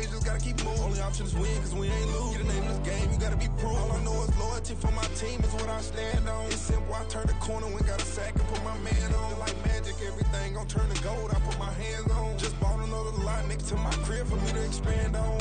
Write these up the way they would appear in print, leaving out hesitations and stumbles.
way, just gotta keep moving. Only option is win, cause we ain't lose. Get the name of this game, you gotta be proof. All I know is loyalty for my team is what I stand on. It's simple, I turn the corner, when got a sack and put my man on. Like magic, everything gon' turn to gold, I put my hands on. Just bought another lot next to my crib for me to expand on.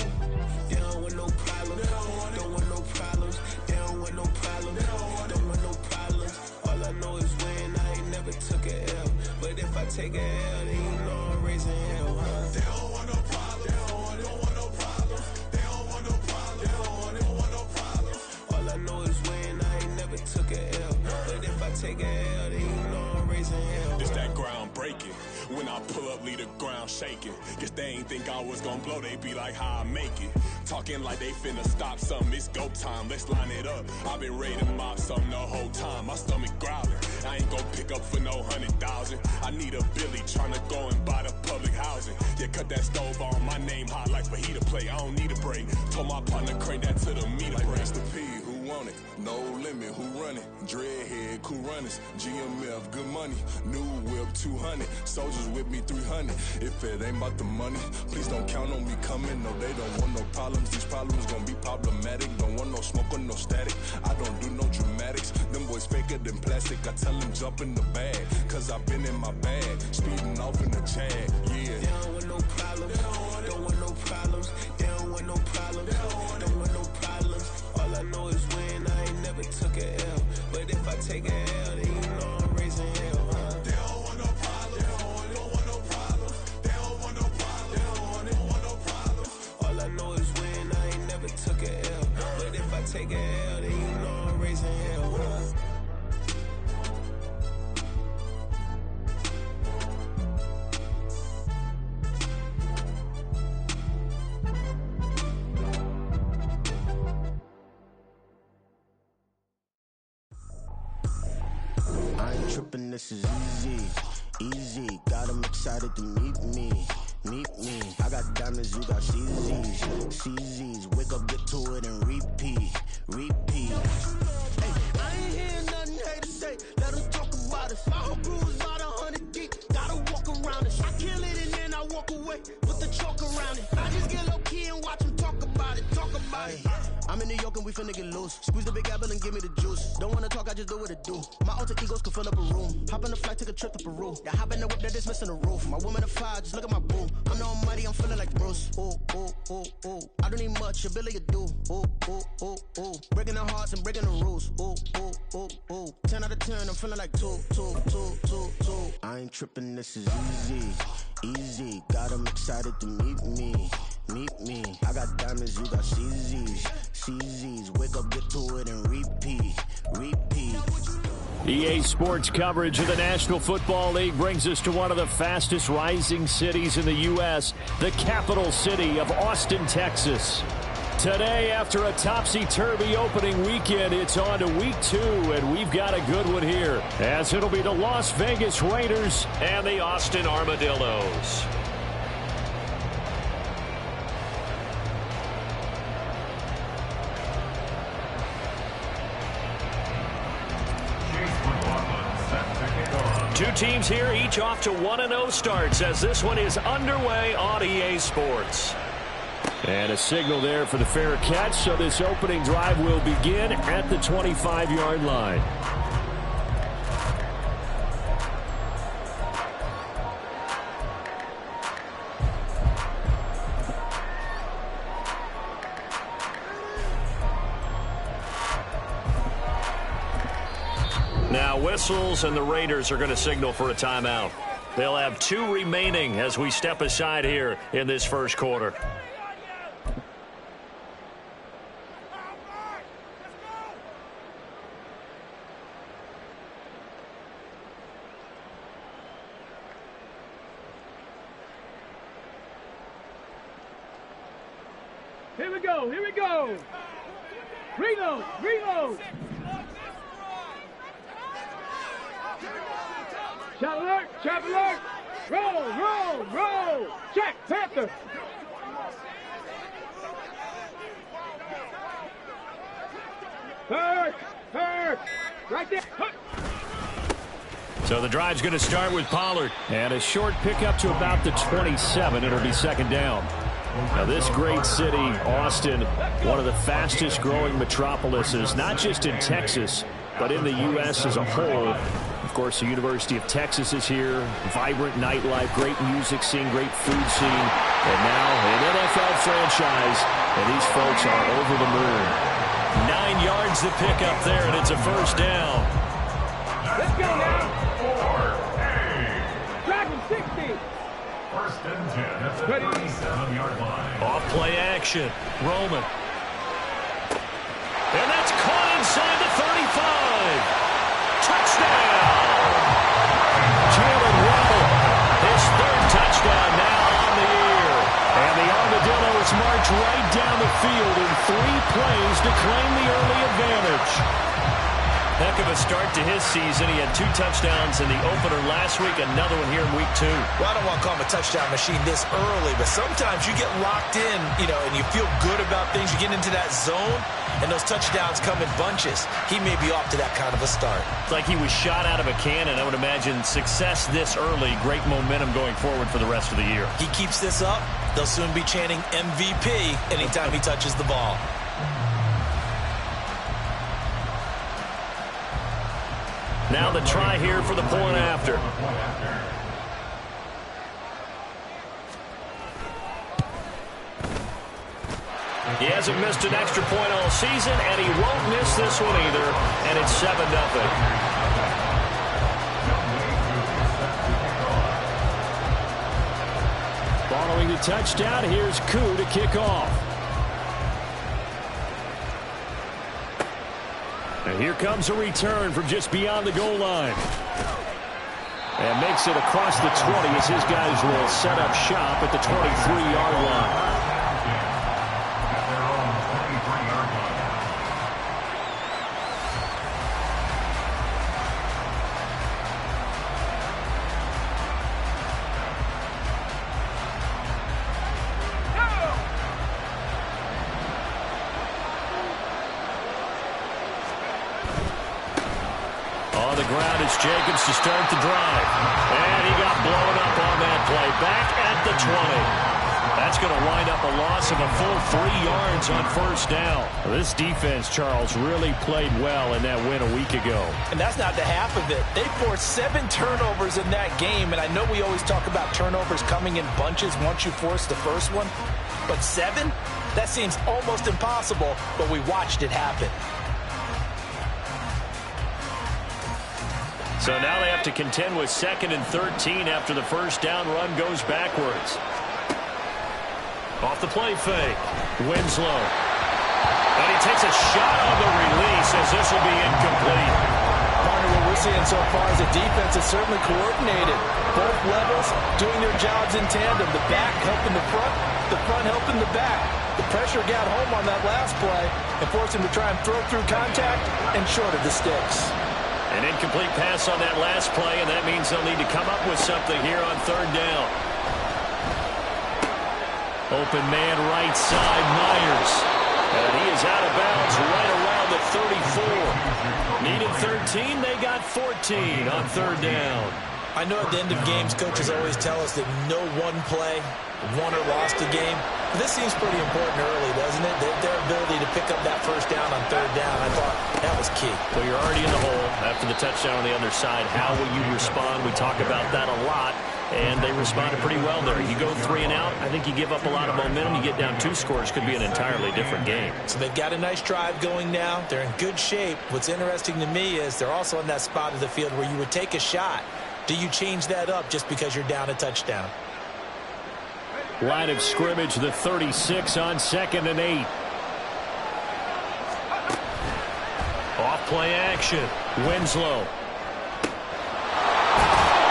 They don't want no problems, don't want no problems. They don't want no problems, don't want no problems. All I know is win, I ain't never took a L. But if I take a L, then you know I'm raising hell, huh? They don't want no problems, they don't want no problems. They don't want no problems, they don't want no problems. All I know is win, I ain't never took a L. But if I take a L, then you know I'm raising hell. It's that ground breaking. When I pull up, leave the ground shaking. Guess they ain't think I was gonna blow, they be like, how I make it. Talking like they finna stop something, it's go time, let's line it up. I've been ready to mop something the whole time, my stomach growling. I ain't gon' pick up for no 100,000. I need a Billy tryna go and buy the public housing. Yeah, cut that stove on, my name hot like fajita play. I don't need a break. Told my partner crank that to the meter like break. The P, who want it? No limit, who run it? Dreadhead, cool runners. GMF, good money. New whip, 200. Soldiers with me, 300. If it ain't about the money, please don't count on me coming. No, they don't want no problems. These problems gon' be problematic. Don't want no smoke or no static. I don't do no dramatics. Them boys faker than plastic. I tell them jump in the bag, cause I've been in my bag. Speeding off in the Jag, yeah. They don't want no problems, don't want no problems. They don't want no problems, don't want no problems. All I know is win, I ain't never took a L. But if I take a L, then you know I'm raising hell, huh? They don't want no problems, they don't want no problems. They don't want no problems, they don't want no problems. All I know is win, I ain't never took a L. But if I take a L, then you know I'm raising hell, huh? I ain't tripping, this is easy, easy. Got 'em excited to meet me, meet me. I got diamonds, you got CZs, CZs. Wake up, get to it, and repeat, repeat. Hey, I ain't hearing nothing hate to say. Let 'em talk about us. My whole crew is about 100 deep. Gotta walk around it. I kill it and then I walk away. Put the chalk around it. I just get low key and watch 'em talk about it, talk about it. I'm in New York and we finna get loose. Squeeze the big apple and give me the juice. Don't wanna talk, I just do what it do. My alter egos can fill up a room. Hop on the flight, take a trip to Peru. That hop in the whip that is missing the roof. My woman a fire, just look at my boo. I'm no money, I'm feeling like Bruce. Ooh, ooh, ooh, ooh. I don't need much, ability to do. Ooh, ooh, ooh, ooh. Breaking the hearts and breaking the rules. Ooh, ooh, ooh, ooh. 10 out of 10, I'm feeling like 2, 2, 2, 2, 2. I ain't tripping, this is easy, easy. Got 'em excited to meet me, meet me. I got diamonds, you got CZs, CZs. Wake up, get to it, and repeat, repeat. EA Sports coverage of the National Football League brings us to one of the fastest rising cities in the U.S., the capital city of Austin, Texas. Today, after a topsy-turvy opening weekend, it's on to week 2, and we've got a good one here, as it'll be the Las Vegas Raiders and the Austin Armadillos. Two teams here, each off to 1-0 starts, as this one is underway on EA Sports. And a signal there for the fair catch, so this opening drive will begin at the 25-yard line. Now whistles, and the Raiders are going to signal for a timeout. They'll have 2 remaining as we step aside here in this first quarter. Here we go, here we go. Reload, reload. Shot alert, shot alert. Roll, roll, roll. Check, Panther. Hurt, hurt. Right there. Hurt. So the drive's going to start with Pollard. And a short pickup to about the 27. It'll be second down. Now, this great city, Austin, one of the fastest growing metropolises, not just in Texas, but in the U.S. as a whole. Of course, the University of Texas is here. Vibrant nightlife, great music scene, great food scene. And now an NFL franchise, and these folks are over the moon. 9 yards to pick up there, and it's a first down. Let's go now. Dragon 60. First and 10 at the 37-yard line. Off play action. Roman. And that's caught inside the 35. Touchdown. Jalen Waddle. His third touchdown now on the year. And the Armadillos march right down the field in 3 plays to claim the early advantage. Heck of a start to his season. He had 2 touchdowns in the opener last week, another one here in week 2. Well, I don't want to call him a touchdown machine this early, but sometimes you get locked in, and you feel good about things. You get into that zone, and those touchdowns come in bunches. He may be off to that kind of a start. It's like he was shot out of a cannon. I would imagine success this early, great momentum going forward for the rest of the year. He keeps this up, they'll soon be chanting MVP anytime he touches the ball. Now the try here for the point after. He hasn't missed an extra point all season, and he won't miss this one either, and it's 7-0. Following the touchdown, here's Koo to kick off. And here comes a return from just beyond the goal line. And makes it across the 20 as his guys will set up shop at the 23-yard line. Jacobs to start the drive. And he got blown up on that play. Back at the 20. That's going to wind up a loss of a full 3 yards on first down. Well, this defense, Charles, really played well in that win a week ago. And that's not the half of it. They forced 7 turnovers in that game. And I know we always talk about turnovers coming in bunches once you force the first one. But 7? That seems almost impossible, but we watched it happen. So now they have to contend with 2nd and 13 after the first down run goes backwards. Off the play fake. Winslow. And he takes a shot on the release as this will be incomplete. Partner, what we're seeing so far is a defense that's certainly coordinated. Both levels doing their jobs in tandem. The back helping the front helping the back. The pressure got home on that last play and forced him to try and throw through contact and short of the sticks. An incomplete pass on that last play, and that means they'll need to come up with something here on 3rd down. Open man right side, Myers. And he is out of bounds right around the 34. Needed 13, they got 14 on 3rd down. I know at the end of games, coaches always tell us that no one play won or lost a game. This seems pretty important early, doesn't it? Their ability to pick up that first down on 3rd down, I thought that was key. Well, you're already in the hole after the touchdown on the other side. How will you respond? We talk about that a lot, and they responded pretty well there. You go 3 and out, I think you give up a lot of momentum. You get down 2 scores, could be an entirely different game. So they've got a nice drive going now. They're in good shape. What's interesting to me is they're also in that spot of the field where you would take a shot. Do you change that up just because you're down a touchdown? Line of scrimmage, the 36 on 2nd and 8. Off play action. Winslow.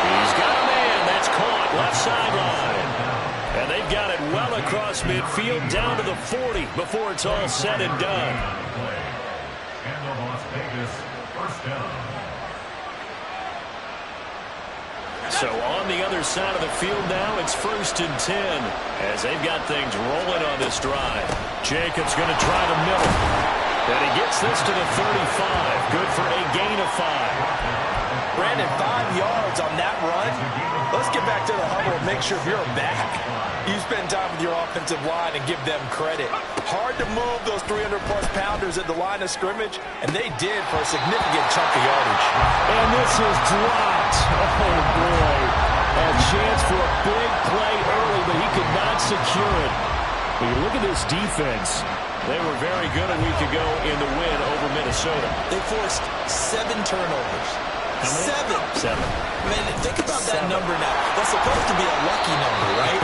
He's got a man. That's caught left sideline. And they've got it well across midfield down to the 40 before it's all said and done. And the Las Vegas first down. So on the other side of the field now, it's 1st and 10 as they've got things rolling on this drive. Jacobs going to try the middle. And he gets this to the 35. Good for a gain of 5. Brandon, 5 yards on that run. Let's get back to the huddle and make sure you're back. You spend time with your offensive line and give them credit. Hard to move those 300-plus pounders at the line of scrimmage, and they did for a significant chunk of yardage. And this is dropped. Oh, boy. A chance for a big play early, but he could not secure it. When you look at this defense, they were very good a week ago in the win over Minnesota. They forced 7 turnovers. How many? 7. Man, think about that number now. That's supposed to be a lucky number, right?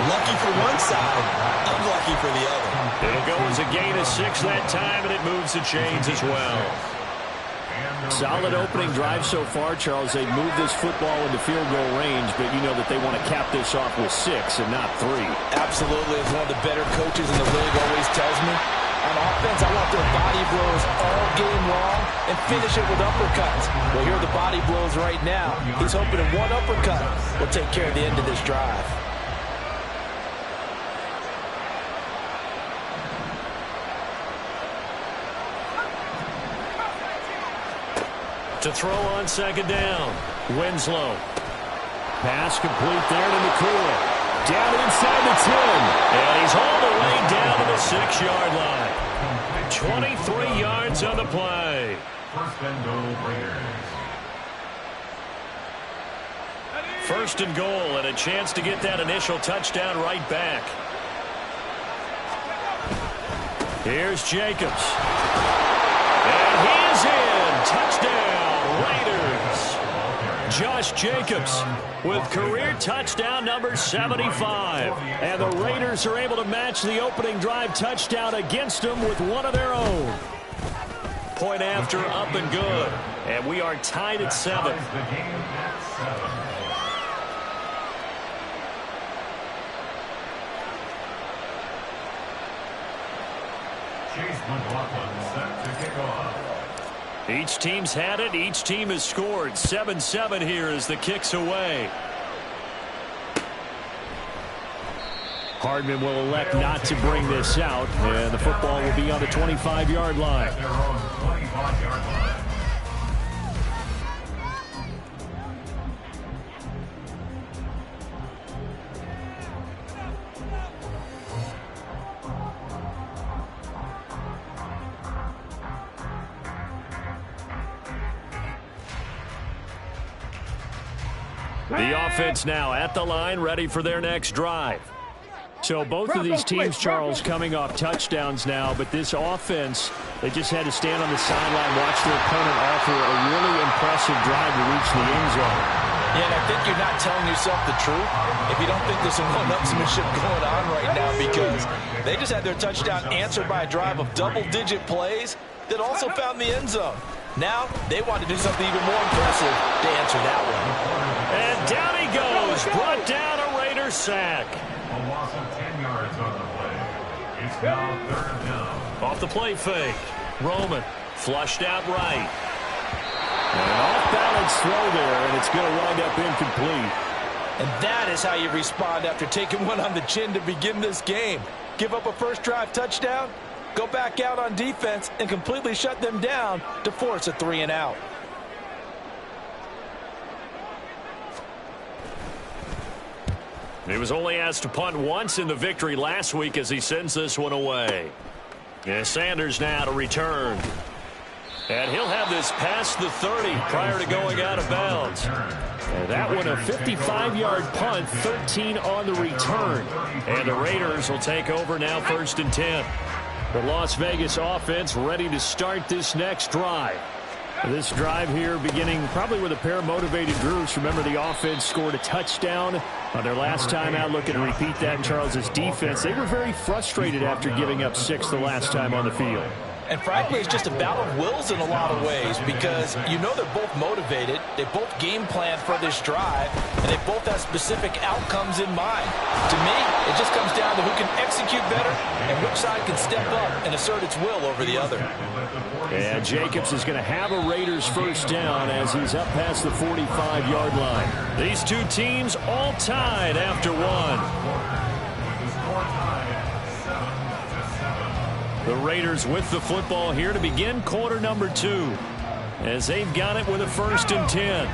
Lucky for one side, unlucky for the other. It'll go as a gain of 6 that time, and it moves the chains as well. Solid opening drive so far, Charles. They moved this football into field goal range, but you know that they want to cap this off with 6 and not 3. Absolutely. As one of the better coaches in the league always tells me, on offense, I want their body blows all game long and finish it with uppercuts. Well, here are the body blows right now. He's hoping that one uppercut will take care of the end of this drive. To throw on second down. Winslow. Pass complete there to McCoy. Down inside the 10. And he's all the way down to the 6-yard line. 23 yards on the play. First and goal, Raiders. First and goal, and a chance to get that initial touchdown right back. Here's Jacobs. And he is in. Touchdown, Raiders. Josh Jacobs with career touchdown number 75. And the Raiders are able to match the opening drive touchdown against them with one of their own. Point after, up and good. And we are tied at 7. Chase McLaughlin set to kick off. Each team's had it. Each team has scored. 7-7 here as the kick's away. Hardman will elect not to bring this out, and the football will be on the 25-yard line. At their own 25-yard line. The offense now at the line, ready for their next drive. So both of these teams, Charles, coming off touchdowns now, but this offense, they just had to stand on the sideline, watch their opponent offer a really impressive drive to reach the end zone. Yeah, and I think you're not telling yourself the truth if you don't think there's some one-upsmanship going on right now, because they just had their touchdown answered by a drive of double-digit plays that also found the end zone. Now they want to do something even more impressive to answer that one. And down he goes, brought down a Raider sack. A loss of 10 yards on the play. It's now 3rd down. Off the play fake. Roman flushed out right. And an off-balance throw there, and it's going to wind up incomplete. And that is how you respond after taking one on the chin to begin this game. Give up a first drive touchdown, go back out on defense, and completely shut them down to force a 3-and-out. He was only asked to punt once in the victory last week as he sends this one away. And Sanders now to return. And he'll have this past the 30 prior to going out of bounds. And that one a 55-yard punt, 13 on the return. And the Raiders will take over now 1st and 10. The Las Vegas offense ready to start this next drive. This drive here beginning probably with a pair of motivated groups. Remember, the offense scored a touchdown on their last time out. Looking to repeat that in Charles's defense. They were very frustrated after giving up 6 the last time on the field. And frankly, it's just a battle of wills in a lot of ways, because you know they're both motivated, they both game plan for this drive, and they both have specific outcomes in mind. To me, it just comes down to who can execute better and which side can step up and assert its will over the other. And Jacobs is going to have a Raiders first down as he's up past the 45-yard line. These two teams all tied after one. The Raiders with the football here to begin quarter number 2. as they've got it with a 1st and 10.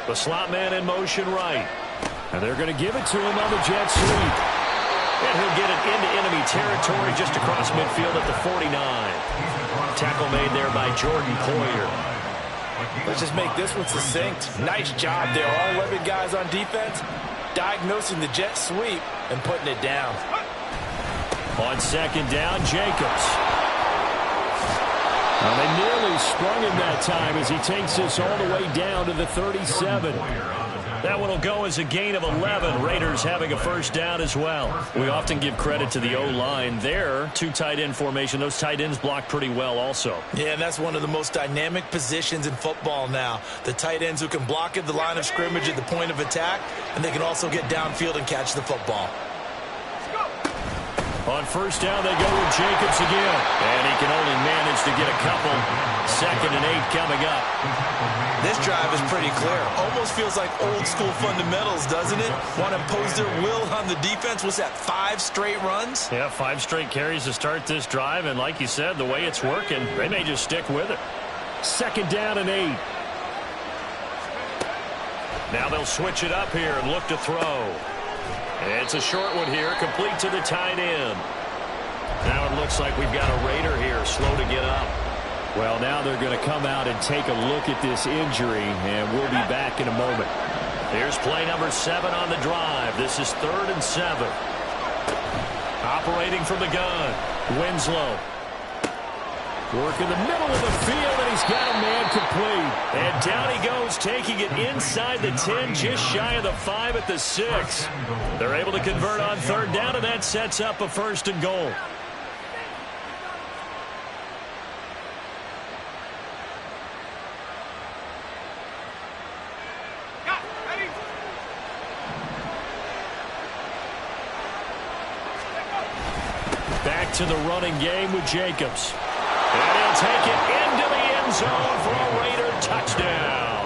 The slot man in motion right. And they're going to give it to him on the jet sweep. And he'll get it into enemy territory just across midfield at the 49. Tackle made there by Jordan Poyer. Let's just make this one succinct. Nice job there. All 11 guys on defense diagnosing the jet sweep and putting it down. On 2nd down, Jacobs. Well, they nearly sprung him that time as he takes this all the way down to the 37. That one will go as a gain of 11. Raiders having a 1st down as well. We often give credit to the O-line there. 2 tight end formation. Those tight ends block pretty well also. Yeah, and that's one of the most dynamic positions in football now. The tight ends who can block at the line of scrimmage at the point of attack, and they can also get downfield and catch the football. On 1st down, they go with Jacobs again. And he can only manage to get a couple. 2nd and 8 coming up. This drive is pretty clear. Almost feels like old school fundamentals, doesn't it? Want to impose their will on the defense. Was that 5 straight runs? Yeah, 5 straight carries to start this drive. And like you said, the way it's working, they may just stick with it. 2nd down and 8. Now they'll switch it up here and look to throw. It's a short one here, complete to the tight end. Now it looks like we've got a Raider here, slow to get up. Well, now they're going to come out and take a look at this injury, and we'll be back in a moment. Here's play number 7 on the drive. This is 3rd and 7. Operating from the gun, Winslow. Work in the middle of the field, and he's got a man complete. And down he goes, taking it inside the 10, just shy of the 5 at the 6. They're able to convert on 3rd down, and that sets up a 1st and goal. Back to the running game with Jacobs. And he'll take it into the end zone for a Raider touchdown.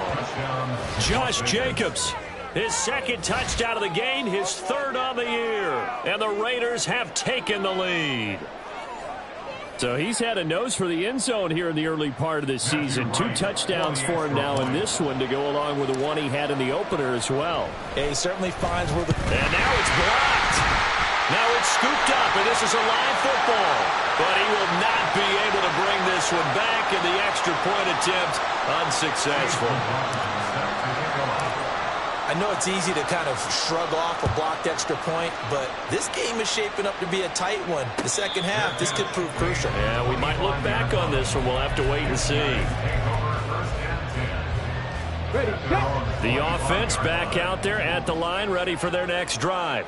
Josh Jacobs, his 2nd touchdown of the game, his 3rd on the year. And the Raiders have taken the lead. So he's had a nose for the end zone here in the early part of this season. 2 touchdowns for him now in this one to go along with the one he had in the opener as well. Yeah, he certainly finds where the... And now it's blocked. Now it's scooped up, and this is a live football. But he will not be able to bring this one back, and the extra point attempt unsuccessful. I know it's easy to kind of shrug off a blocked extra point, but this game is shaping up to be a tight one. The second half, this could prove crucial. Yeah, we might look back on this one. We'll have to wait and see. The offense back out there at the line, ready for their next drive.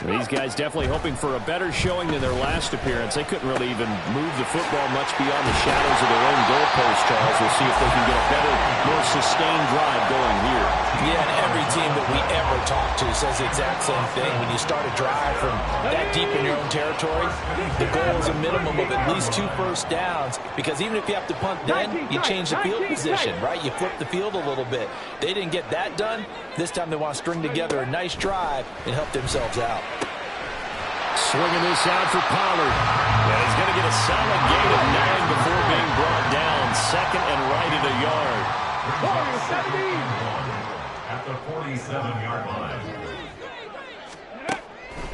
These guys definitely hoping for a better showing than their last appearance. They couldn't really even move the football much beyond the shadows of their own goalpost, Charles. We'll see if they can get a better, more sustained drive going here. Yeah, and every team that we ever talk to says the exact same thing. When you start a drive from that deep in your own territory, the goal is a minimum of at least 2 first downs, because even if you have to punt then, you change the field position, right? You flip the field a little bit. They didn't get that done. This time they want to string together a nice drive and help themselves out. Swinging this out for Pollard. And he's going to get a solid gain of 9 before being brought down. 2nd and right at a yard. At the 47-yard line.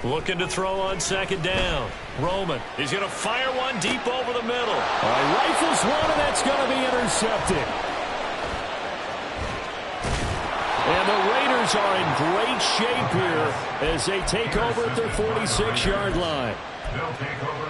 Looking to throw on 2nd down. Roman, he's going to fire one deep over the middle. Rifles one, and that's going to be intercepted. And the Raiders are in great shape here as they take over at their 46-yard line. They'll take over.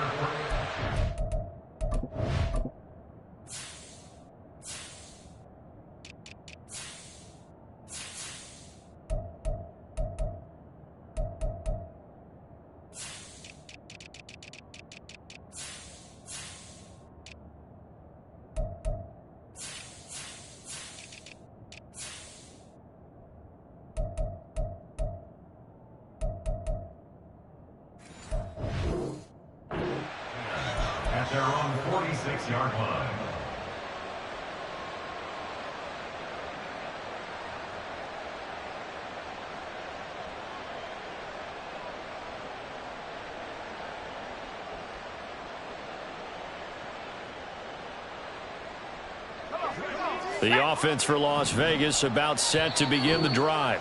At their own 46-yard line. The offense for Las Vegas about set to begin the drive.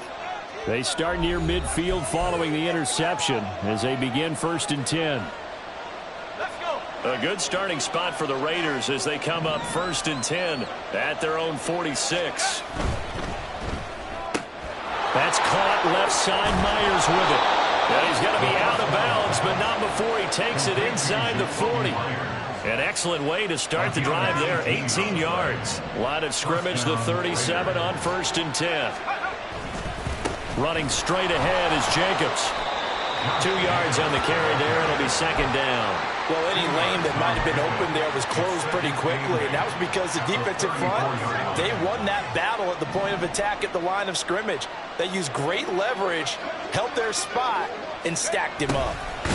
They start near midfield following the interception as they begin 1st and 10. A good starting spot for the Raiders as they come up 1st and 10 at their own 46. That's caught left side. Myers with it. And he's going to be out of bounds, but not before he takes it inside the 40. An excellent way to start the drive there, 18 yards. Line of scrimmage, the 37 on 1st and 10. Running straight ahead is Jacobs. 2 yards on the carry there. It'll be 2nd down. Well, any lane that might have been open there was closed pretty quickly, and that was because the defensive front, they won that battle at the point of attack at the line of scrimmage. They used great leverage, held their spot, and stacked him up.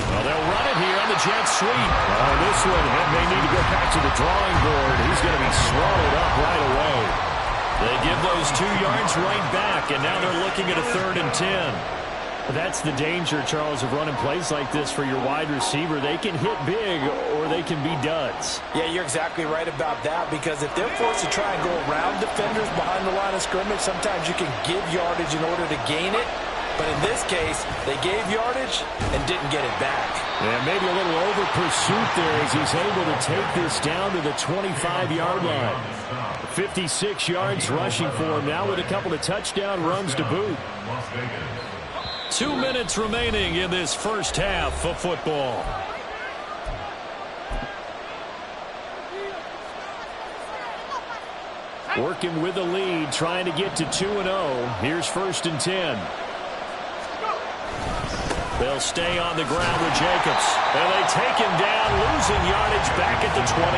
Well, they'll run it here on the jet sweep. Oh, this one may need to go back to the drawing board. He's going to be swallowed up right away. They give those 2 yards right back, and now they're looking at a 3rd and 10. That's the danger, Charles, of running plays like this for your wide receiver. They can hit big or they can be duds. Yeah, you're exactly right about that, because if they're forced to try and go around defenders behind the line of scrimmage, sometimes you can give yardage in order to gain it. But in this case, they gave yardage and didn't get it back. Yeah, maybe a little over pursuit there as he's able to take this down to the 25-yard line. 56 yards rushing for him now with a couple of touchdown runs to boot. 2 minutes remaining in this first half of football. Working with the lead, trying to get to 2-0. Here's 1st and 10. They'll stay on the ground with Jacobs. And they take him down, losing yardage back at the 27.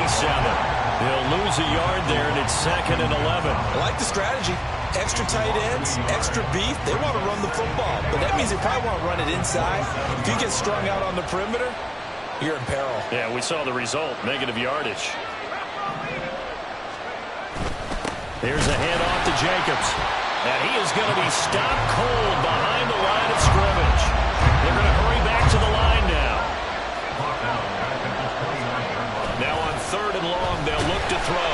They'll lose a yard there, and it's 2nd and 11. I like the strategy. Extra tight ends, extra beef. They want to run the football, but that means they probably want to run it inside. If you get strung out on the perimeter, you're in peril. Yeah, we saw the result, negative yardage. Here's a handoff to Jacobs. And he is going to be stopped cold behind the line of scrimmage. They're going to hurry back to the line now. Now on 3rd and long, they'll look to throw.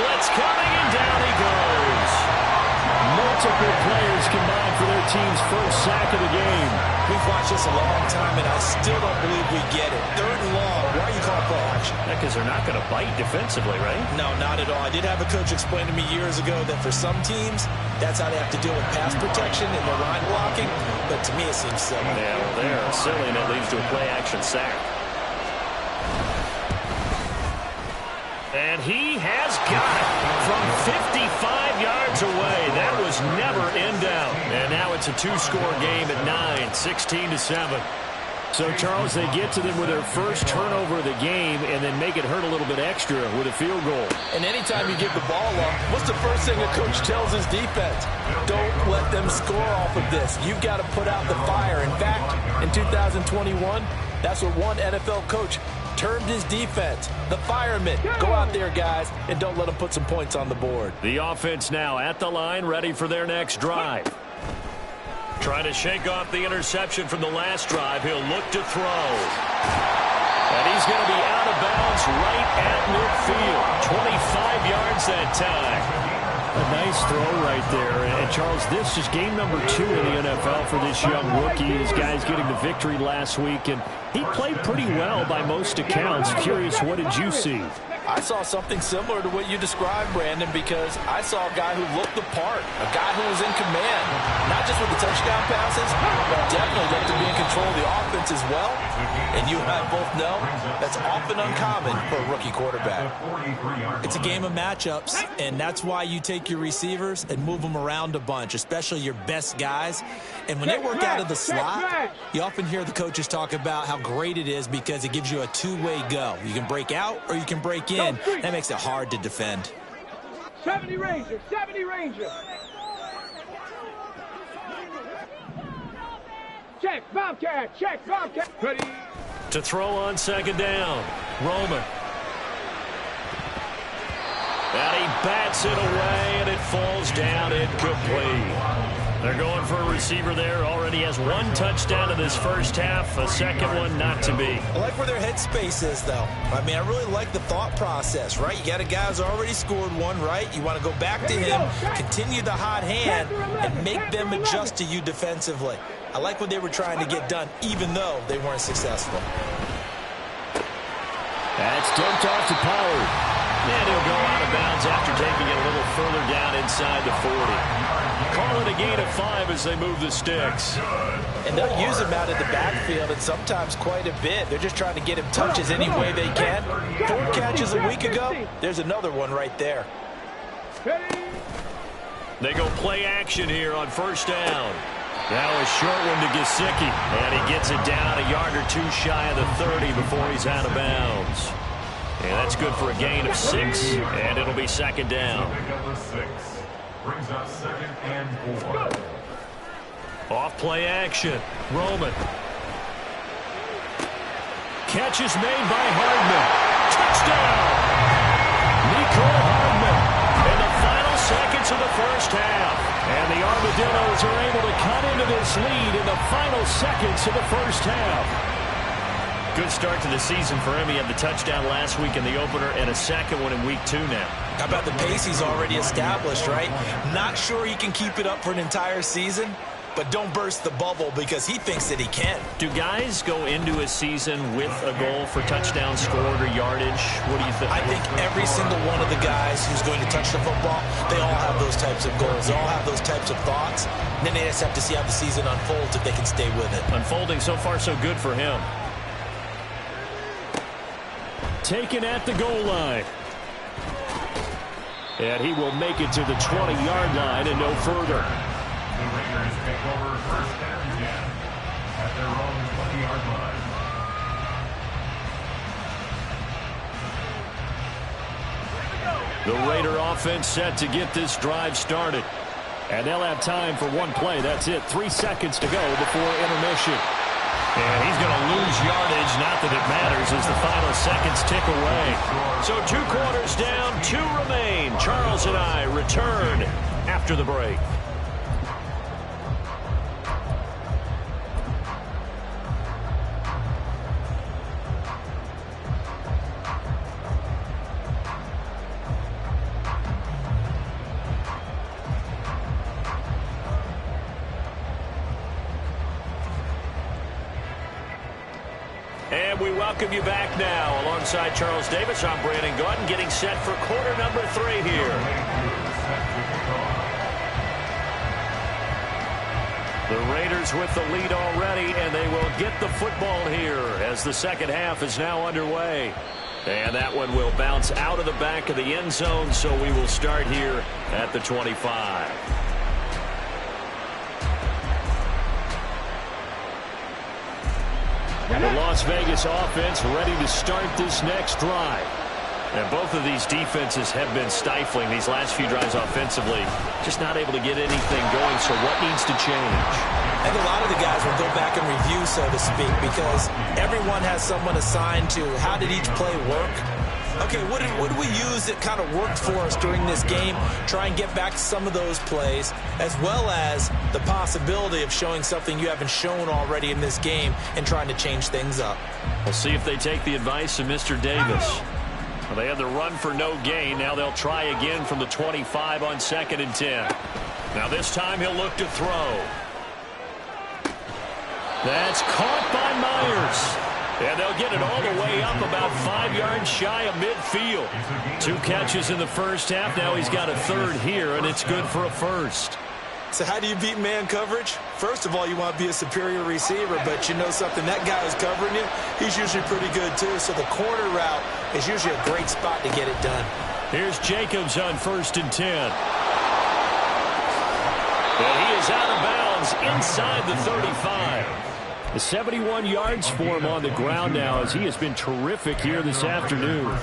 Blitz coming, and down he goes. Multiple players combined for their team's first sack of the game. We've watched this a long time, and I still don't believe we get it. 3rd and long. Why are you calling play action? Because they're not going to bite defensively, right? No, not at all. I did have a coach explain to me years ago that for some teams, that's how they have to deal with pass protection and their line blocking. But to me, it seems silly. Yeah, well, they're silly, and it leads to a play-action sack. And he has got it from 55 yards away. That was never in doubt. And now it's a 2-score game at 9, 16-7. So, Charles, they get to them with their first turnover of the game and then make it hurt a little bit extra with a field goal. And anytime you give the ball up, what's the first thing a coach tells his defense? Don't let them score off of this. You've got to put out the fire. In fact, in 2021, that's what one NFL coach termed his defense, the firemen. Go out there, guys, and don't let them put some points on the board. The offense now at the line, ready for their next drive. Trying to shake off the interception from the last drive. He'll look to throw. And he's going to be out of bounds right at midfield. 25 yards that time. A nice throw right there. And, Charles, this is game number 2 in the NFL for this young rookie. These guys getting the victory last week, and he played pretty well by most accounts. Curious, what did you see? I saw something similar to what you described, Brandon, because I saw a guy who looked the part, a guy who was in command, not just with the touchdown passes, but definitely looked to be in control of the offense as well. And you and I both know that's often uncommon for a rookie quarterback. It's a game of matchups, and that's why you take your receivers and move them around a bunch, especially your best guys. And when they work out of the slot, you often hear the coaches talk about how great it is because it gives you a two-way go. You can break out or you can break in. That makes it hard to defend. 70 Ranger, 70 Ranger. Check, Bobcat, check, Bobcat. Ready. To throw on second down, Roman. And he bats it away, and it falls down incomplete. They're going for a receiver there. Already has one touchdown in this first half. A second one not to be. I like where their headspace is, though. I mean, I really like the thought process, right? You got a guy who's already scored one, right? You want to go back to him, continue the hot hand, and make them adjust to you defensively. I like what they were trying to get done, even though they weren't successful. That's dumped off to Pollard. And he'll go out of bounds after taking it a little further down inside the 40. Call it a gain of 5 as they move the sticks. And they'll use him out of the backfield, and sometimes quite a bit. They're just trying to get him touches any way they can. 4 catches a week ago. There's another one right there. They go play action here on first down. Now a short one to Gesicki, and he gets it down a yard or 2 shy of the 30 before he's out of bounds. And that's good for a gain of 6, and it'll be second down. Brings up 2nd and 4. Off play action. Roman. Catch is made by Hardman. Touchdown! Nico Hardman in the final seconds of the first half. And the Armadillos are able to cut into this lead in the final seconds of the first half. Good start to the season for him. He had the touchdown last week in the opener and a second one in week 2 now. How about the pace he's already established, right? Not sure he can keep it up for an entire season, but don't burst the bubble because he thinks that he can. Do guys go into a season with a goal for touchdown scored or yardage? What do you think? I think every single one of the guys who's going to touch the football, they all have those types of goals. They all have those types of thoughts. And then they just have to see how the season unfolds if they can stay with it. Unfolding so far so good for him. Taken at the goal line. And he will make it to the 20-yard line and no further. The Raiders take over 1st and 10 at their own 20-yard line. The Raider offense set to get this drive started. And they'll have time for one play. That's it. 3 seconds to go before intermission. And he's going to lose yardage. Not that it matters as the final seconds tick away. So 2 quarters down, 2 remain. Charles and I return after the break. And we welcome you back now. Alongside Charles Davis, I'm Brandon Gordon, getting set for quarter number 3 here. The Raiders with the lead already, and they will get the football here as the second half is now underway. And that one will bounce out of the back of the end zone, so we will start here at the 25. The Las Vegas offense ready to start this next drive. And both of these defenses have been stifling these last few drives offensively. Just not able to get anything going, so what needs to change? I think a lot of the guys will go back and review, so to speak, because everyone has someone assigned to how did each play work. Okay, what did we use that kind of worked for us during this game? Try and get back to some of those plays, as well as the possibility of showing something you haven't shown already in this game and trying to change things up. We'll see if they take the advice of Mr. Davis. Well, they had the run for no gain. Now they'll try again from the 25 on 2nd and 10. Now this time he'll look to throw. That's caught by Myers. And they'll get it all the way up about 5 yards shy of midfield. 2 catches in the first half. Now he's got a 3rd here, and it's good for a 1st. So how do you beat man coverage? First of all, you want to be a superior receiver, but you know something, that guy who's covering you, he's usually pretty good too. So the corner route is usually a great spot to get it done. Here's Jacobs on 1st and 10. And he is out of bounds inside the 35. 71 yards for him on the ground now as he has been terrific here this afternoon.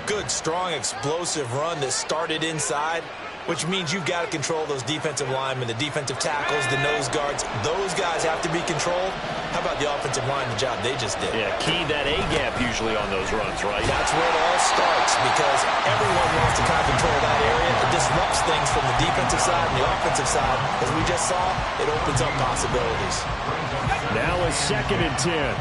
Good, strong, explosive run that started inside. which means you've got to control those defensive linemen, the defensive tackles, the nose guards. Those guys have to be controlled. How about the offensive line, the job they just did? Yeah, key that A-gap usually on those runs, right? That's where it all starts because everyone wants to kind of control that area. It disrupts things from the defensive side and the offensive side. As we just saw, it opens up possibilities. Now a 2nd and 10.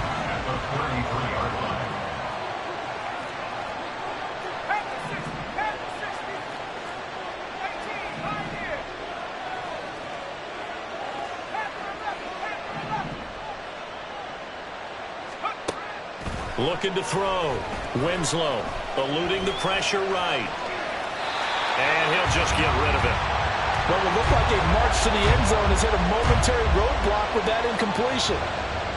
Looking to throw. Winslow eluding the pressure right. And he'll just get rid of it. Well, it looked like a march to the end zone has hit a momentary roadblock with that incompletion.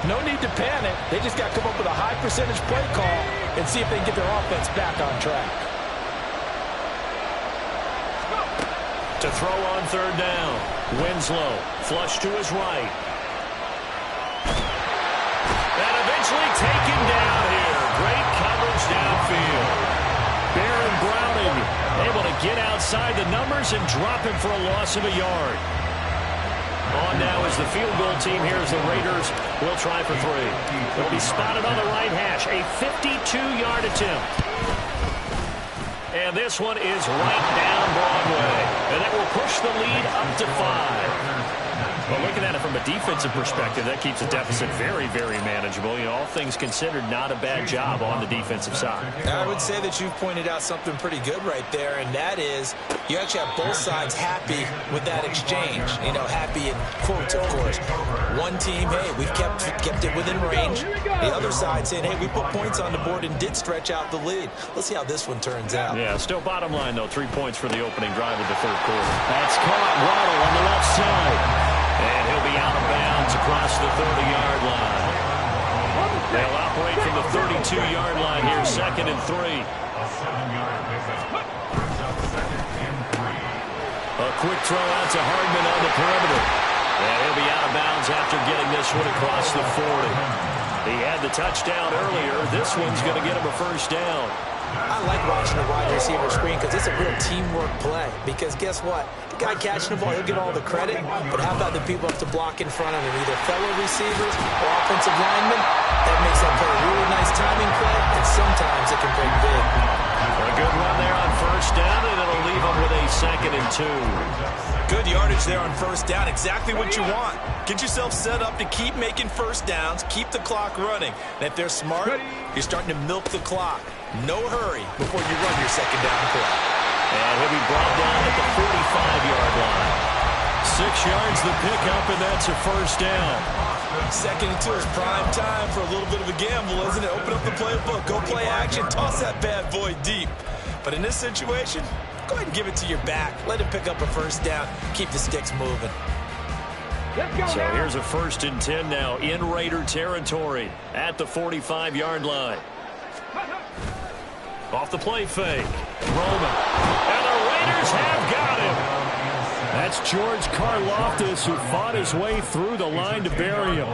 No need to panic. They just got to come up with a high percentage play call and see if they can get their offense back on track. To throw on 3rd down. Winslow flush to his right. And eventually taken down here. Great coverage downfield. Baron Browning able to get outside the numbers and drop him for a loss of a yard. On now is the field goal team here as the Raiders will try for 3. They'll be spotted on the right hash. A 52-yard attempt. And this one is right down Broadway. And that will push the lead up to 5. Well, looking at it from a defensive perspective, that keeps the deficit very, very manageable. You know, all things considered, not a bad job on the defensive side. I would say that you've pointed out something pretty good right there, and that is you actually have both sides happy with that exchange. You know, happy in quotes, of course. One team, hey, we've kept it within range. The other side saying, hey, we put points on the board and did stretch out the lead. Let's see how this one turns out. Yeah, still bottom line, though, 3 points for the opening drive of the 3rd quarter. That's caught. Waddle on the left side. And he'll be out of bounds across the 30-yard line. They'll operate from the 32-yard line here, 2nd and 3. A quick throw out to Hardman on the perimeter. And he'll be out of bounds after getting this one across the 40. He had the touchdown earlier. This one's going to get him a 1st down. I like watching the wide receiver screen because it's a real teamwork play. Because guess what? The guy catching the ball, he'll get all the credit. But how about the people up to block in front of him? Either fellow receivers or offensive linemen. That makes that play a really nice timing play. And sometimes it can break big. A good run there on 1st down, and it'll leave him with a 2nd and 2. Good yardage there on 1st down. Exactly what you want. Get yourself set up to keep making 1st downs. Keep the clock running. And if they're smart, you're starting to milk the clock. No hurry before you run your 2nd down play. And he'll be brought down at the 45-yard line. 6 yards the pickup, and that's a 1st down. 2nd and 2 is prime time for a little bit of a gamble, isn't it? Open up the playbook, go play action, toss that bad boy deep. But in this situation, go ahead and give it to your back. Let him pick up a 1st down. Keep the sticks moving. So here's a 1st and 10 now in Raider territory at the 45-yard line. Off the play fake. Roman. And the Raiders have got him. That's George Karlaftis, who fought his way through the line to bury him.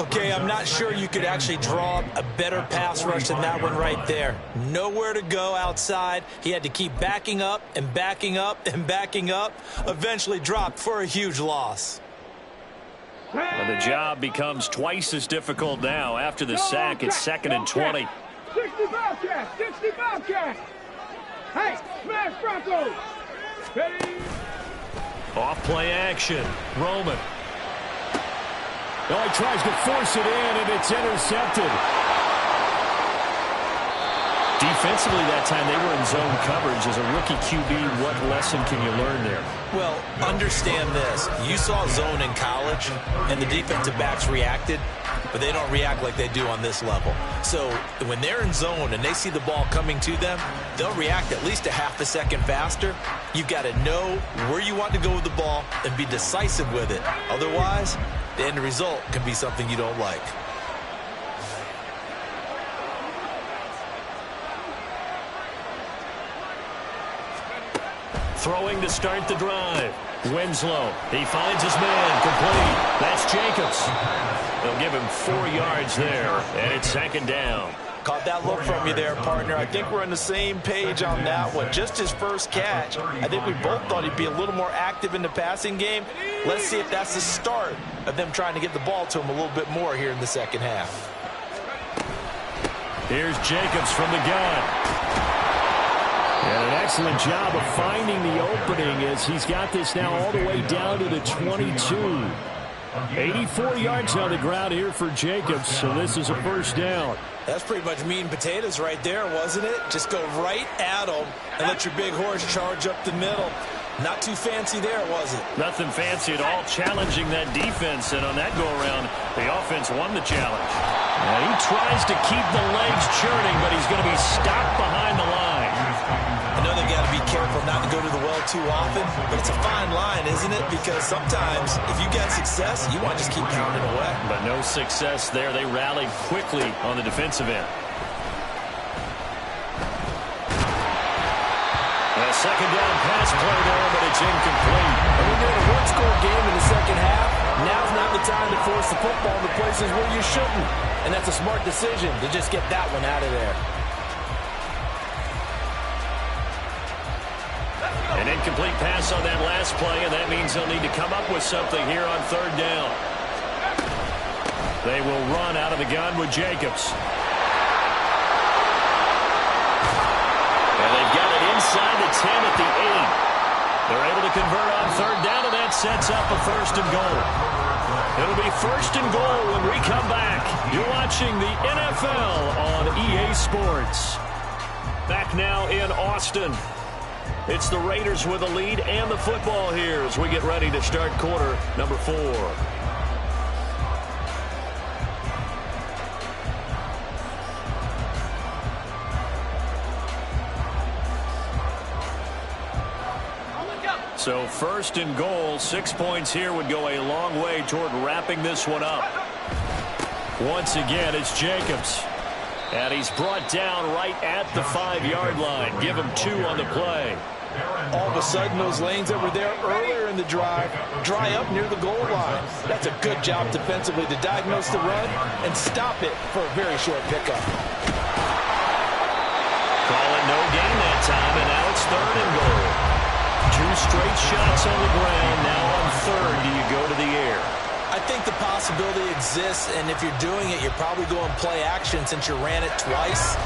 Okay, I'm not sure you could actually draw a better pass rush than that one right there. Nowhere to go outside. He had to keep backing up and backing up and backing up. Eventually dropped for a huge loss. And the job becomes twice as difficult now after the sack. It's 2nd and 20. 60 Bobcats! 60 Bobcats! Hey, smash Broncos! Ready? Off play action. Roman. Oh, he tries to force it in, and it's intercepted. Defensively that time, they were in zone coverage. As a rookie QB, what lesson can you learn there? Well, understand this. You saw zone in college, and the defensive backs reacted, but they don't react like they do on this level. So when they're in zone and they see the ball coming to them, they'll react at least a half a second faster. You've got to know where you want to go with the ball and be decisive with it. Otherwise, the end result can be something you don't like. Throwing to start the drive. Winslow. He finds his man. Complete. That's Jacobs. They'll give him 4 yards there, and it's 2nd down. Caught that look from you there, partner. I think we're on the same page on that one. Just his first catch, I think we both thought he'd be a little more active in the passing game. Let's see if that's the start of them trying to get the ball to him a little bit more here in the second half. Here's Jacobs from the gun. And an excellent job of finding the opening as he's got this now all the way down to the 22. 84 yards on the ground here for Jacobs, so this is a first down. That's pretty much meat and potatoes right there, wasn't it? Just go right at them and let your big horse charge up the middle. Not too fancy there, was it? Nothing fancy at all, challenging that defense, and on that go-around, the offense won the challenge. Now he tries to keep the legs churning, but he's going to be stopped behind the line. I know they've got to be careful not to go to the well too often, but it's a fine line, isn't it? Because sometimes, if you get success, you want to just keep pounding away. But no success there. They rallied quickly on the defensive end. Second down pass play there, but it's incomplete. And when you're in a one-score game in the second half, now's not the time to force the football in the places where you shouldn't. And that's a smart decision to just get that one out of there. An incomplete pass on that last play, and that means they'll need to come up with something here on third down. They will run out of the gun with Jacobs. And they've got it inside the 10 at the 8. They're able to convert on third down, and that sets up a first and goal. It'll be first and goal when we come back. You're watching the NFL on EA Sports. Back now in Austin. It's the Raiders with a lead and the football here as we get ready to start quarter number 4. So first and goal, 6 points here would go a long way toward wrapping this one up. Once again, it's Jacobs. And he's brought down right at the 5-yard line. Give him 2 on the play. All of a sudden, those lanes that were there earlier in the drive dry up near the goal line. That's a good job defensively to diagnose the run and stop it for a very short pickup. Call it no gain that time, and now it's third and goal. 2 straight shots on the ground. Now on third, do you go to the air? I think the possibility exists, and if you're doing it, you're probably going play action since you ran it twice.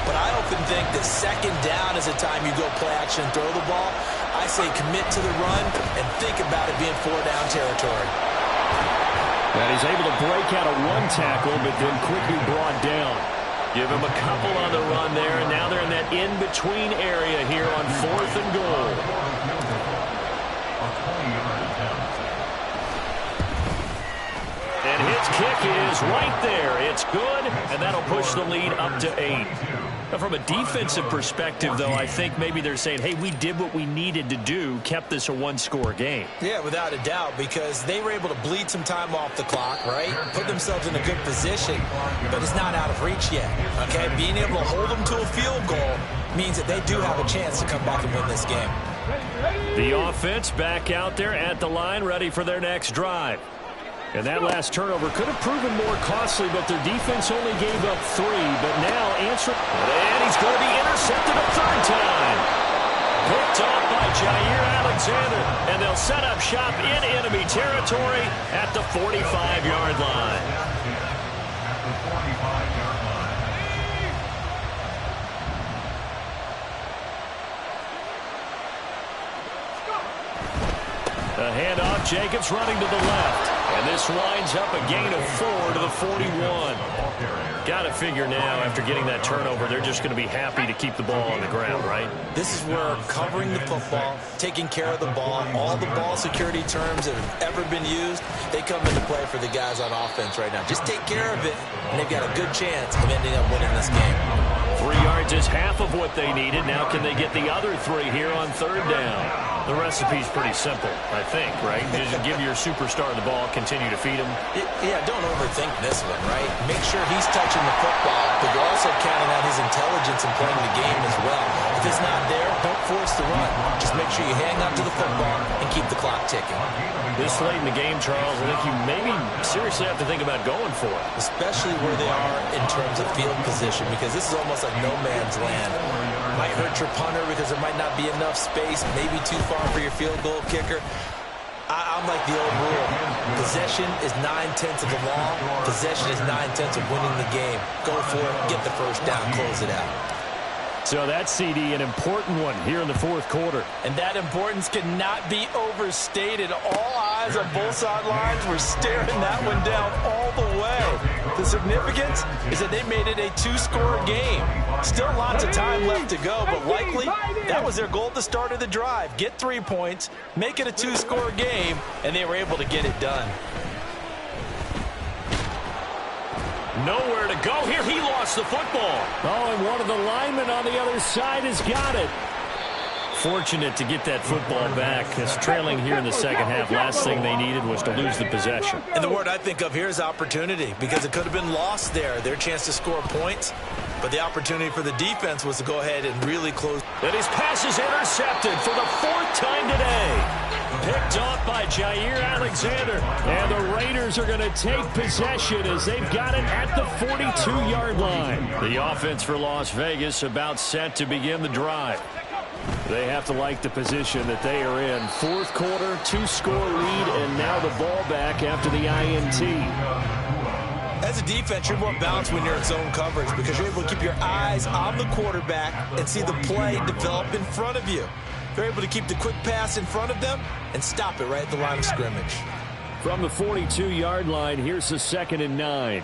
But I often think that second down is the time you go play action and throw the ball. I say commit to the run and think about it being 4-down territory. And he's able to break out of 1 tackle, but then quickly brought down. Give him a couple on the run there, and now they're in that in-between area here on fourth and goal. And his kick is right there. It's good, and that'll push the lead up to 8. Now, from a defensive perspective, though, I think maybe they're saying, hey, we did what we needed to do, kept this a 1-score game. Yeah, without a doubt, because they were able to bleed some time off the clock, right? Put themselves in a good position, but it's not out of reach yet, okay? Being able to hold them to a field goal means that they do have a chance to come back and win this game. The offense back out there at the line, ready for their next drive. And that last turnover could have proven more costly, but their defense only gave up 3. But now answering, and he's going to be intercepted a third time. Picked off by Jair Alexander, and they'll set up shop in enemy territory at the 45-yard line. A handoff, Jacobs running to the left. And this winds up a gain of 4 to the 41. Got to figure now, after getting that turnover, they're just going to be happy to keep the ball on the ground, right? This is where covering the football, taking care of the ball, all the ball security terms that have ever been used, they come into play for the guys on offense right now. Just take care of it, and they've got a good chance of ending up winning this game. 3 yards is half of what they needed. Now can they get the other 3 here on third down? The recipe's pretty simple, I think, right? You just give your superstar the ball, continue to feed him. Yeah, don't overthink this one, right? Make sure he's touching the football, but you're also counting on his intelligence in playing the game as well. If it's not there, don't force the run. Just make sure you hang on to the football and keep the clock ticking. This late in the game, Charles, I think you maybe seriously have to think about going for it. Especially where they are in terms of field position, because this is almost like no man's land. Might hurt your punter because there might not be enough space, maybe too far for your field goal kicker. I'm like the old rule. Possession is 9/10 of the law. Possession is 9/10 of winning the game. Go for it, get the first down, close it out. So that CD, an important one here in the fourth quarter. And that importance cannot be overstated. All eyes on both sidelines were staring that one down all the way. The significance is that they made it a two-score game. Still lots of time left to go, but likely that was their goal at the start of the drive. Get 3 points, make it a two-score game, and they were able to get it done. Nowhere to go here. He lost the football. Oh, and one of the linemen on the other side has got it. Fortunate to get that football back. It's trailing here in the second half. Last thing they needed was to lose the possession. And the word I think of here is opportunity, because it could have been lost there. Their chance to score points, but the opportunity for the defense was to go ahead and really close. And his pass is intercepted for the 4th time today. Picked off by Jair Alexander. And the Raiders are going to take possession as they've got it at the 42-yard line. The offense for Las Vegas about set to begin the drive. They have to like the position that they are in. Fourth quarter, 2-score lead, and now the ball back after the INT. As a defense, you're more balanced when you're in zone coverage because you're able to keep your eyes on the quarterback and see the play develop in front of you. They're able to keep the quick pass in front of them and stop it right at the line of scrimmage. From the 42-yard line, here's the 2nd and 9.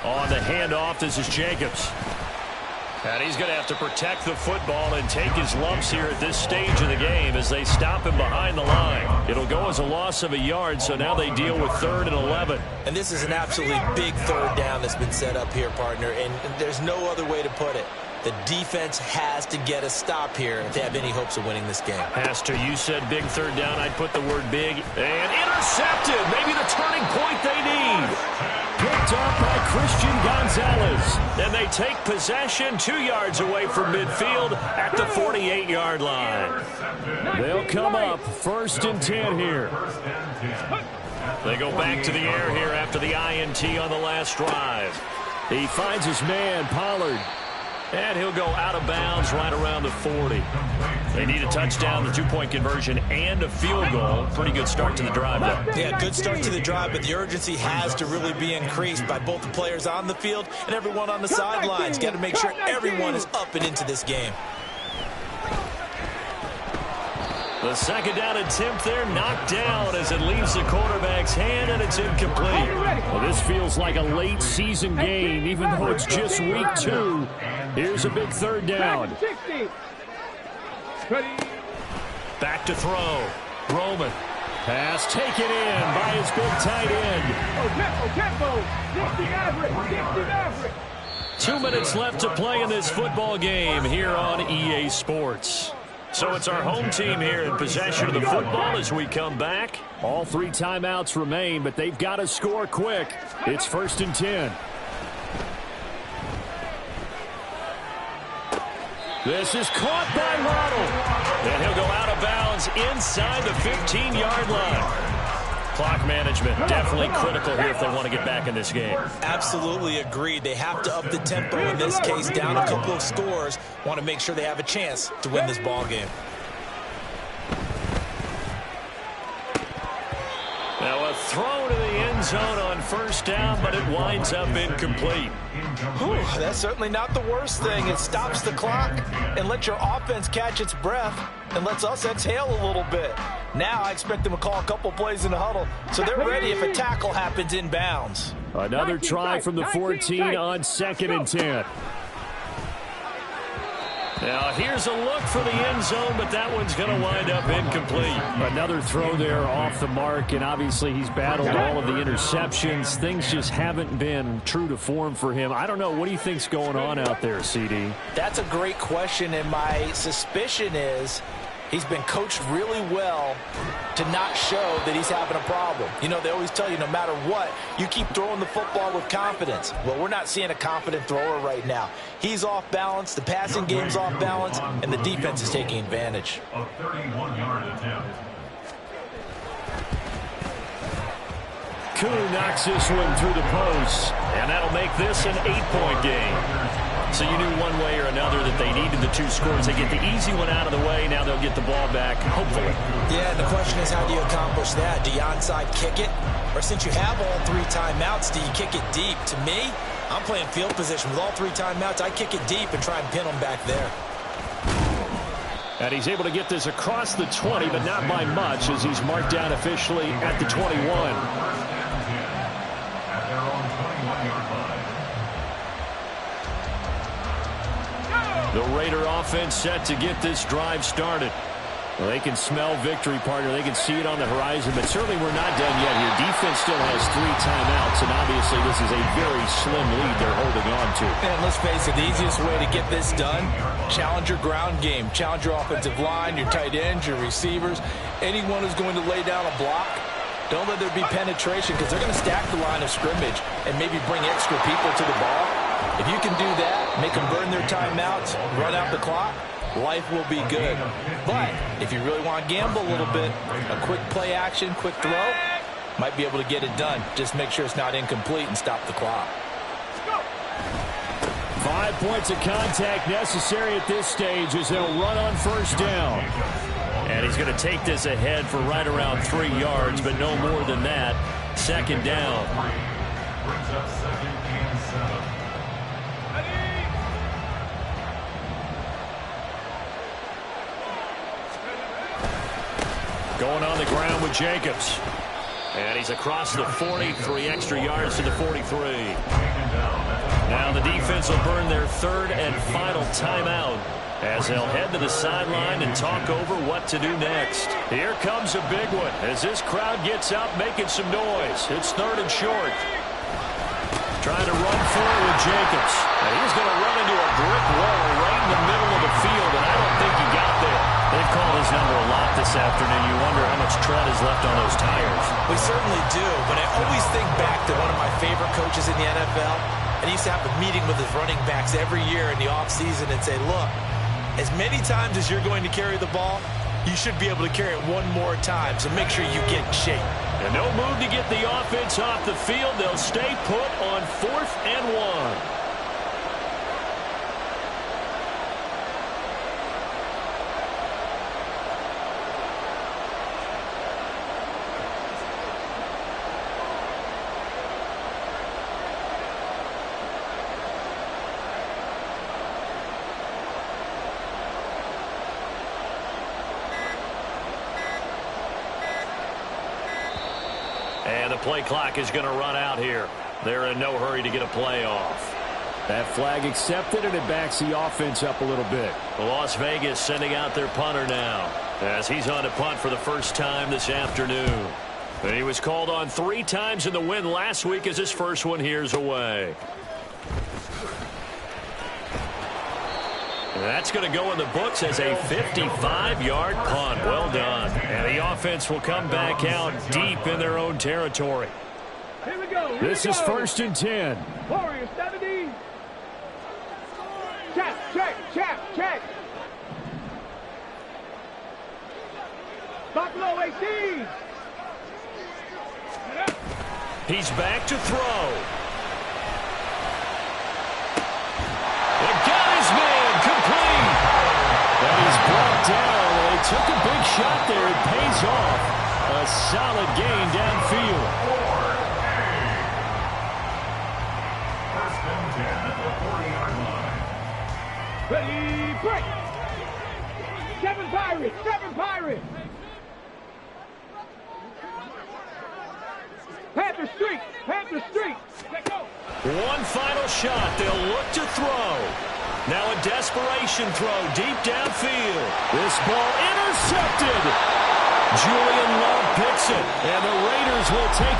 On the handoff, this is Jacobs. And he's going to have to protect the football and take his lumps here at this stage of the game as they stop him behind the line. It'll go as a loss of a yard, so now they deal with 3rd and 11. And this is an absolutely big 3rd down that's been set up here, partner, and there's no other way to put it. The defense has to get a stop here if they have any hopes of winning this game. Pastor, you said big 3rd down. I'd put the word big. And intercepted. Maybe the turning point they need. Picked off by Christian Gonzalez. And they take possession 2 yards away from midfield at the 48-yard line. They'll come up 1st and 10 here. They go back to the air here after the INT on the last drive. He finds his man, Pollard. And he'll go out of bounds right around the 40. They need a touchdown, the 2-point conversion, and a field goal. Pretty good start to the drive, though. Yeah, good start to the drive, but the urgency has to really be increased by both the players on the field and everyone on the sidelines. Got to make sure everyone is up and into this game. The 2nd down attempt there knocked down as it leaves the quarterback's hand, and it's incomplete. Well, this feels like a late season game, even though it's just week 2. Here's a big 3rd down. Back to throw. Roman. Pass taken in by his big tight end. 2 minutes left to play in this football game here on EA Sports. So it's our home team here in possession of the football as we come back. All 3 timeouts remain, but they've got to score quick. It's 1st and 10. This is caught by Waddle. And he'll go out of bounds inside the 15-yard line. Clock management definitely critical here if they want to get back in this game. Absolutely agreed. They have to up the tempo in this case, down a couple of scores. Want to make sure they have a chance to win this ball game. Now a throw to the end zone on 1st down, but it winds up incomplete. Whew, that's certainly not the worst thing. It stops the clock and lets your offense catch its breath and lets us exhale a little bit. Now I expect them to call a couple plays in the huddle, so they're ready if a tackle happens in bounds. Another try from the 14 on 2nd and 10. Now here's a look for the end zone, but that one's going to wind up incomplete. Another throw there off the mark, and obviously he's battled all of the interceptions. Things just haven't been true to form for him. I don't know. What do you think's going on out there, CD? That's a great question, and my suspicion is he's been coached really well to not show that he's having a problem. You know, they always tell you no matter what, you keep throwing the football with confidence. Well, we're not seeing a confident thrower right now. He's off balance, the passing game's off balance, and the defense is taking advantage. A 31-yard attempt. Koo knocks this one through the post, and that'll make this an 8-point game. So you knew one way or another that they needed the 2 scores. They get the easy one out of the way. Now they'll get the ball back, hopefully. Yeah, and the question is, how do you accomplish that? Do you onside kick it? Or since you have all 3 timeouts, do you kick it deep? To me, I'm playing field position. With all 3 timeouts, I kick it deep and try and pin them back there. And he's able to get this across the 20, but not by much, as he's marked down officially at the 21. At their own 21-yard line. The Raider offense set to get this drive started. Well, they can smell victory, partner. They can see it on the horizon, but certainly we're not done yet here. Defense still has 3 timeouts, and obviously this is a very slim lead they're holding on to. And let's face it, the easiest way to get this done, challenge your ground game. Challenge your offensive line, your tight ends, your receivers, anyone who's going to lay down a block. Don't let there be penetration, because they're going to stack the line of scrimmage and maybe bring extra people to the ball. If you can do that, make them burn their timeouts, run out the clock, life will be good. But if you really want to gamble a little bit, a quick play action, quick throw, might be able to get it done. Just make sure it's not incomplete and stop the clock. 5 points of contact necessary at this stage as they'll run on first down. And he's going to take this ahead for right around 3 yards, but no more than that. Second down. Brings up 2nd and 7. Going on the ground with Jacobs. And he's across the 40, 3 extra yards to the 43. Now the defense will burn their 3rd and final timeout as they'll head to the sideline and talk over what to do next. Here comes a big one as this crowd gets up making some noise. It's 3rd and short. Trying to run for it with Jacobs. And he's going to run into a brick wall right in the middle of the field, and I don't think he got there. They've called his number a lot this afternoon. You wonder how much tread is left on those tires. We certainly do, but I always think back to one of my favorite coaches in the NFL, and he used to have a meeting with his running backs every year in the offseason and say, look, as many times as you're going to carry the ball, you should be able to carry it one more time, so make sure you get in shape. And no move to get the offense off the field. They'll stay put on 4th and 1. And the play clock is going to run out here. They're in no hurry to get a play off. That flag accepted, and it backs the offense up a little bit. Las Vegas sending out their punter now as he's on to punt for the first time this afternoon. And he was called on 3 times in the win last week as his first one here's away. And that's going to go in the books as a 55-yard punt. Well done. And the offense will come back out deep in their own territory. Here we go. This is 1st and 10. Warriors 70. Check. Buffalo 18. He's back to throw. And got his man complete. And he's brought down. Well, he took a big shot there. It pays off. A solid gain downfield. 1st and 10 at the 40-yard line. Ready, break. 7 Pirates. Panther Street. Let go. One final shot. They'll look to throw. Now a desperation throw deep downfield. This ball intercepted. Julian Love picks it, and the Raiders will take over.